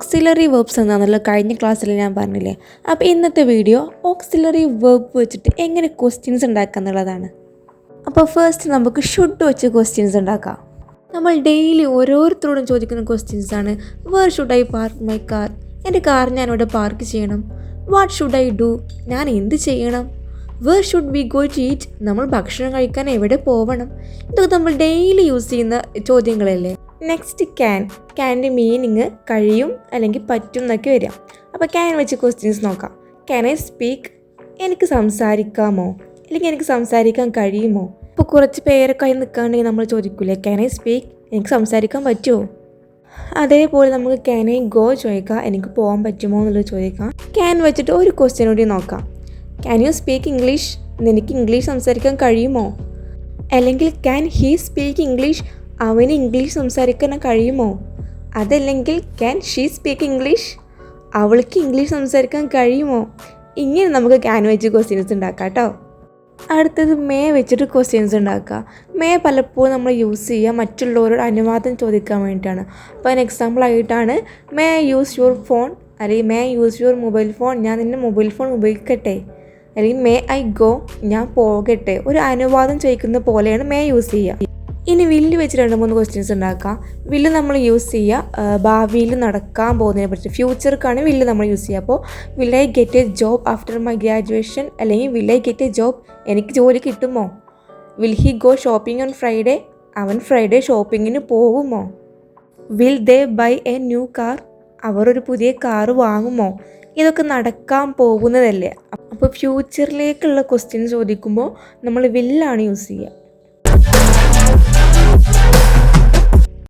Auxiliary verbs എന്നാണല്ലോ കഴിഞ്ഞ ക്ലാസ്സിൽ ഞാൻ പറഞ്ഞില്ലേ. അപ്പോൾ ഇന്നത്തെ വീഡിയോ ഓക്സിലറി വെർബ് വെച്ചിട്ട് എങ്ങനെ ക്വസ്റ്റ്യൻസ് ഉണ്ടാക്കുക എന്നുള്ളതാണ്. അപ്പോൾ ഫസ്റ്റ് നമുക്ക് ഷുഡ് വെച്ച് ക്വസ്റ്റ്യൻസ് ഉണ്ടാക്കാം. നമ്മൾ ഡെയിലി ഓരോരുത്തരോടും ചോദിക്കുന്ന ക്വസ്റ്റ്യൻസാണ്. Where should I park my car? എൻ്റെ കാർ ഞാനിവിടെ പാർക്ക് ചെയ്യണം. What should I do? ഞാൻ എന്ത് ചെയ്യണം? Where should we go to eat? നമ്മൾ ഭക്ഷണം കഴിക്കാൻ എവിടെ പോവണം? ഇതൊക്കെ നമ്മൾ ഡെയിലി യൂസ് ചെയ്യുന്ന ചോദ്യങ്ങളല്ലേ. നെക്സ്റ്റ് ക്യാൻ്റെ മീനിങ് കഴിയും അല്ലെങ്കിൽ പറ്റും എന്നൊക്കെ വരിക. അപ്പോൾ ക്യാൻ വെച്ച് ക്വസ്റ്റ്യൻസ് നോക്കാം. Can I speak? എനിക്ക് സംസാരിക്കാമോ അല്ലെങ്കിൽ എനിക്ക് സംസാരിക്കാൻ കഴിയുമോ? ഇപ്പോൾ കുറച്ച് പേരൊക്കെ ആയി നിൽക്കുകയാണെങ്കിൽ നമ്മൾ ചോദിക്കില്ലേ ക്യാൻ ഐ സ്പീക്ക്? എനിക്ക് സംസാരിക്കാൻ പറ്റുമോ? അതേപോലെ നമുക്ക് ക്യാൻ ഐ ഗോ ചോദിക്കാം, എനിക്ക് പോകാൻ പറ്റുമോ എന്നുള്ളത് ചോദിക്കാം. ക്യാൻ വെച്ചിട്ട് ഒരു ക്വസ്റ്റ്യൻ കൂടി നോക്കാം. Can you speak English? എനിക്ക് ഇംഗ്ലീഷ് സംസാരിക്കാൻ കഴിയുമോ? അല്ലെങ്കിൽ ക്യാൻ ഹീ സ്പീക്ക് ഇംഗ്ലീഷ്? അവന് ഇംഗ്ലീഷ് സംസാരിക്കാൻ കഴിയുമോ? അതല്ലെങ്കിൽ ക്യാൻ ഷീ സ്പീക്ക് ഇംഗ്ലീഷ്? അവൾക്ക് ഇംഗ്ലീഷ് സംസാരിക്കാൻ കഴിയുമോ? ഇങ്ങനെ നമുക്ക് ക്യാൻ വെച്ച് ക്വസ്റ്റ്യൻസ് ഉണ്ടാക്കാം കേട്ടോ. അടുത്തത് മേ വെച്ചിട്ട് ക്വസ്റ്റ്യൻസ് ഉണ്ടാക്കുക. മേ പലപ്പോഴും നമ്മൾ യൂസ് ചെയ്യുക മറ്റുള്ളവരോട് അനുവാദം ചോദിക്കാൻ വേണ്ടിയിട്ടാണ്. അപ്പോൾ അതിന് എക്സാമ്പിളായിട്ടാണ് may I use your phone, അല്ലെങ്കിൽ may I use your mobile phone, ഞാൻ നിൻ്റെ മൊബൈൽ ഫോൺ ഉപയോഗിക്കട്ടെ, അല്ലെങ്കിൽ മേ ഐ ഗോ, ഞാൻ പോകട്ടെ. ഒരു അനുവാദം ചോദിക്കുന്ന പോലെയാണ് മേ യൂസ് ചെയ്യുക. ഇനി വില്ല് വെച്ച് 2-3 ക്വസ്റ്റ്യൻസ് ഉണ്ടാക്കാം. വില്ല് നമ്മൾ യൂസ് ചെയ്യുക ഭാവിയിൽ നടക്കാൻ പോകുന്നതിനെ പറ്റി, ഫ്യൂച്ചർക്കാണ് വില്ല് നമ്മൾ യൂസ് ചെയ്യുക. അപ്പോൾ will I get a job after my graduation, അല്ലെങ്കിൽ will I get a job, എനിക്ക് ജോലി കിട്ടുമോ? Will he go shopping on Friday, അവൻ ഫ്രൈഡേ ഷോപ്പിങ്ങിന് പോകുമോ? Will they buy a new car, അവർ ഒരു പുതിയ കാറ് വാങ്ങുമോ? ഇതൊക്കെ നടക്കാൻ പോകുന്നതല്ലേ. അപ്പോൾ ഫ്യൂച്ചറിലേക്കുള്ള ക്വസ്റ്റ്യൻ ചോദിക്കുമ്പോൾ നമ്മൾ വില്ലാണ് യൂസ് ചെയ്യുക.